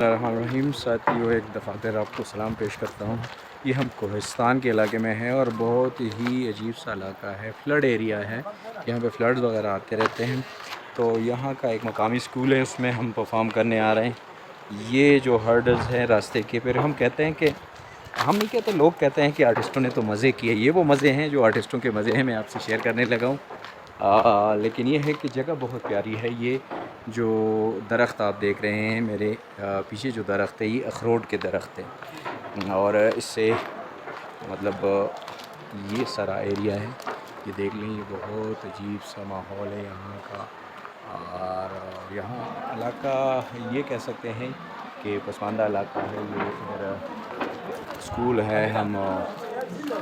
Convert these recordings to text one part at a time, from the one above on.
الرحمن الرحیم ساتھیو، ایک دفعہ پھر آپ کو سلام پیش کرتا ہوں۔ یہ ہم کوہستان کے علاقے میں ہیں اور بہت ہی عجیب سا علاقہ ہے، فلڈ ایریا ہے، یہاں پہ فلڈز وغیرہ آتے رہتے ہیں۔ تو یہاں کا ایک مقامی اسکول ہے، اس میں ہم پرفارم کرنے آ رہے ہیں۔ یہ جو ہرڈلز ہیں راستے کے، پھر ہم کہتے ہیں کہ ہم نہیں کہتے، لوگ کہتے ہیں کہ آرٹسٹوں نے تو مزے کیے۔ یہ وہ مزے ہیں جو آرٹسٹوں کے مزے ہیں، میں آپ سے شیئر کرنے لگا ہوں۔ لیکن یہ ہے کہ جگہ بہت پیاری ہے۔ یہ جو درخت آپ دیکھ رہے ہیں میرے پیچھے، جو درخت ہے یہ اخروٹ کے درخت ہے، اور اس سے مطلب یہ سارا ایریا ہے، یہ دیکھ لیں، یہ بہت عجیب سا ماحول ہے یہاں کا۔ اور یہاں علاقہ یہ کہہ سکتے ہیں کہ پسماندہ علاقہ ہے۔ یہ ادھر اسکول ہے، ہم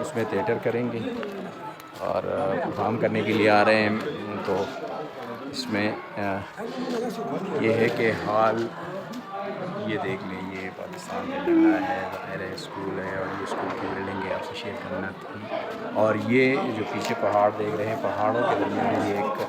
اس میں تھیٹر کریں گے اور پرفارم کرنے کے لیے آ رہے ہیں۔ تو اس میں یہ ہے کہ حال یہ دیکھ لیں، یہ پاکستان کا جھنڈا ہے، ظاہر ہے اسکول ہے، اور یہ اسکول کی بلڈنگ ہے، آپ سے شیئر کرنا تھی۔ اور یہ جو پیچھے پہاڑ دیکھ رہے ہیں، پہاڑوں کے درمیان یہ ایک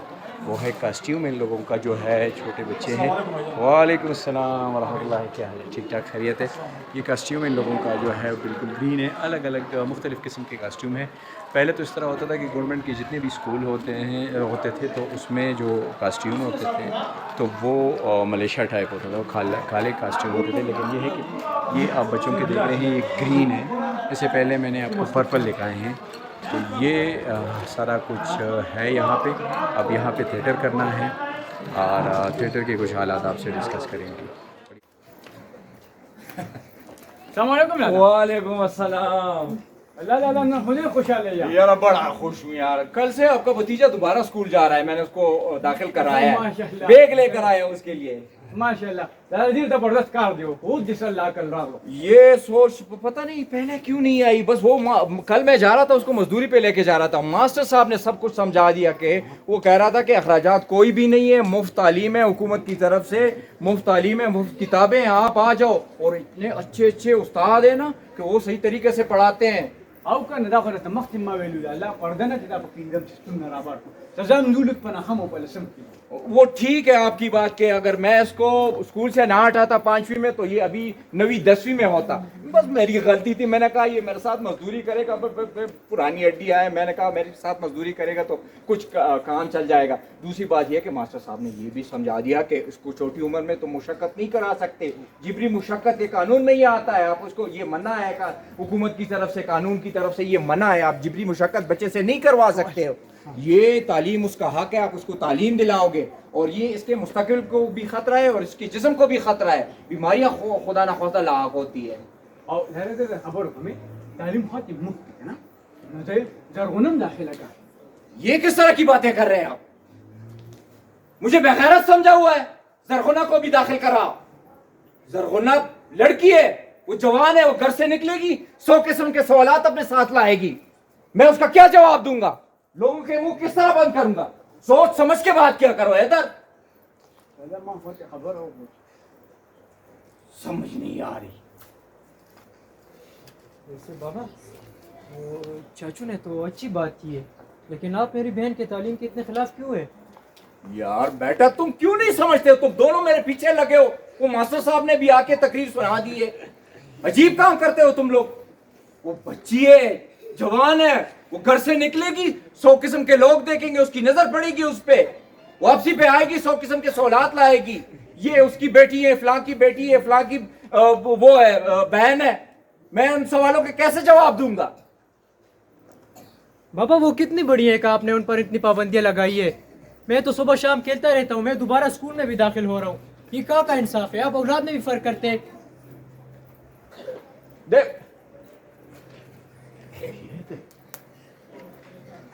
وہ ہے کاسٹیوم ان لوگوں کا جو ہے، چھوٹے بچے ہیں۔ وعلیکم السلام ورحمۃ اللہ، کیا حال ہے؟ ٹھیک ٹھاک، خیریت ہے؟ یہ کاسٹیوم ان لوگوں کا جو ہے بالکل گرین ہے، الگ الگ مختلف قسم کے کاسٹیوم ہیں۔ پہلے تو اس طرح ہوتا تھا کہ گورنمنٹ کے جتنے بھی اسکول ہوتے تھے تو اس میں جو کاسٹیوم ہوتے تھے تو وہ ملیشیا ٹائپ ہوتا تھا، وہ کالے کاسٹیوم ہوتے تھے۔ لیکن یہ ہے کہ یہ آپ بچوں کے دیکھ رہے ہیں، یہ گرین ہے۔ اس سے پہلے میں نے آپ کو پرپل دکھائے ہیں۔ تو یہ سارا کچھ ہے یہاں پہ۔ اب یہاں پہ تھیٹر کرنا ہے اور تھیٹر کے کچھ حالات آپ سے ڈسکس کریں گے۔ السلام علیکم۔ وعلیکم السلام۔ اللہ مجھے خوشحال ہے یار بڑا خوش ہوں یار، کل سے آپ کا بھتیجا دوبارہ اسکول جا رہا ہے، میں نے اس کو داخل کرایا ہے، بیگ لے کر آیا ہوں اس کے لیے۔ ماشاء اللہ دادا جی زبردست کار دیو، بہت جس اللہ کر رہا ہو۔ یہ سوچ پتہ نہیں پہلے کیوں نہیں آئی، بس وہ کل میں جا رہا تھا، اس کو مزدوری پہ لے کے جا رہا تھا، ماسٹر صاحب نے سب کچھ سمجھا دیا کہ وہ کہہ رہا تھا کہ اخراجات کوئی بھی نہیں ہے، مفت تعلیم ہے حکومت کی طرف سے، مفت تعلیم ہے، مفت کتابیں، آپ آ جاؤ۔ اور اتنے اچھے اچھے استاد ہیں نا کہ وہ صحیح طریقے سے پڑھاتے ہیں۔ او کنه دا خو ته مخکې ما ویلو دا الله پردنه چې دا په پنځم سیستم نه راباټو سزا نزول په نخمو په لسم کې وہ ٹھیک ہے آپ کی بات کہ اگر میں اس کو اسکول سے نہ ہٹاتا 5ویں میں تو یہ ابھی 9ویں 10ویں میں ہوتا، بس میری غلطی تھی۔ میں نے کہا یہ میرے ساتھ مزدوری کرے گا، پرانی ہڈی ہے، میں نے کہا میرے ساتھ مزدوری کرے گا تو کچھ کام چل جائے گا۔ دوسری بات یہ کہ ماسٹر صاحب نے یہ بھی سمجھا دیا کہ اس کو چھوٹی عمر میں تو مشقت نہیں کرا سکتے، جبری مشقت یہ قانون میں ہی آتا ہے، آپ اس کو یہ منع ہے کہ حکومت کی طرف سے، قانون کی طرف سے یہ منع ہے، آپ جبری مشقت بچے سے نہیں کروا سکتے ہو۔ یہ تعلیم اس کا حق ہے، آپ اس کو تعلیم دلاؤ گے، اور یہ اس کے مستقبل کو بھی خطرہ ہے اور اس کے جسم کو بھی خطرہ ہے، بیماریاں خدا نہ خواستہ لاحق ہوتی ہے۔ او زره زره خبرو کومې تعلیم خاطر مفت دی کنه نو ته زرغونم داخله کا یہ کس طرح کی باتیں کر رہے ہیں آپ؟ مجھے بغیرت سمجھا ہوا ہے؟ زرغونہ کو بھی داخل کرا۔ زرغونہ لڑکی ہے، وہ جوان ہے، وہ گھر سے نکلے گی 100 قسم کے سوالات اپنے ساتھ لائے گی، میں اس کا کیا جواب دوں گا؟ لوگوں کے منہ کس طرح بند کروں گا؟ سوچ سمجھ کے بات کیا کرو حیدر۔ دا ما فوت خبرو سمجھ نہیں آ رہی۔ ویسے بابا وہ چاچو نے تو اچھی بات کی ہے، لیکن آپ میری بہن کے تعلیم کے اتنے خلاف کیوں ہے؟ یار بیٹا تم کیوں نہیں سمجھتے ہو؟ تم دونوں میرے پیچھے لگے ہو، وہ ماسٹر صاحب نے بھی آ کے تقریر سنا دی ہے، عجیب کام کرتے ہو تم لوگ۔ وہ بچی ہے، جوان ہے، وہ گھر سے نکلے گی 100 قسم کے لوگ دیکھیں گے، اس کی نظر پڑے گی اس پہ، واپسی پہ آئے گی 100 قسم کے سوالات لائے گی، یہ اس کی بیٹی ہے، فلاں کی بیٹی ہے، فلاں کی وہ ہے بہن ہے، میں ان سوالوں کے کیسے جواب دوں گا؟ بابا وہ کتنی بڑی ہے کہ آپ نے ان پر اتنی پابندیاں لگائی ہے؟ میں تو صبح شام کھیلتا رہتا ہوں، میں دوبارہ اسکول میں بھی داخل ہو رہا ہوں، یہ کہاں کا انصاف ہے؟ آپ اولاد میں بھی فرق کرتے ہیں۔ دیکھ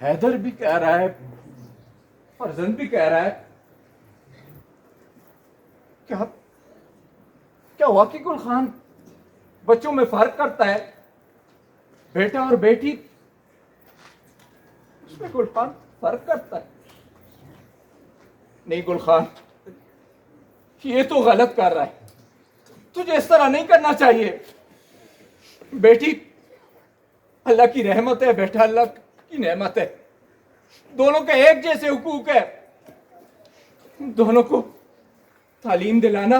حیدر بھی کہہ رہا ہے، فرزند بھی کہہ رہا ہے، کیا واقعی گل خان بچوں میں فرق کرتا ہے؟ بیٹا اور بیٹی، اس میں گل خان فرق کرتا ہے؟ نہیں گل خان، یہ تو غلط کر رہا ہے، تجھے اس طرح نہیں کرنا چاہیے۔ بیٹی اللہ کی رحمت ہے، بیٹا اللہ کی نعمت ہے، دونوں کے ایک جیسے حقوق ہے، دونوں کو تعلیم دلانا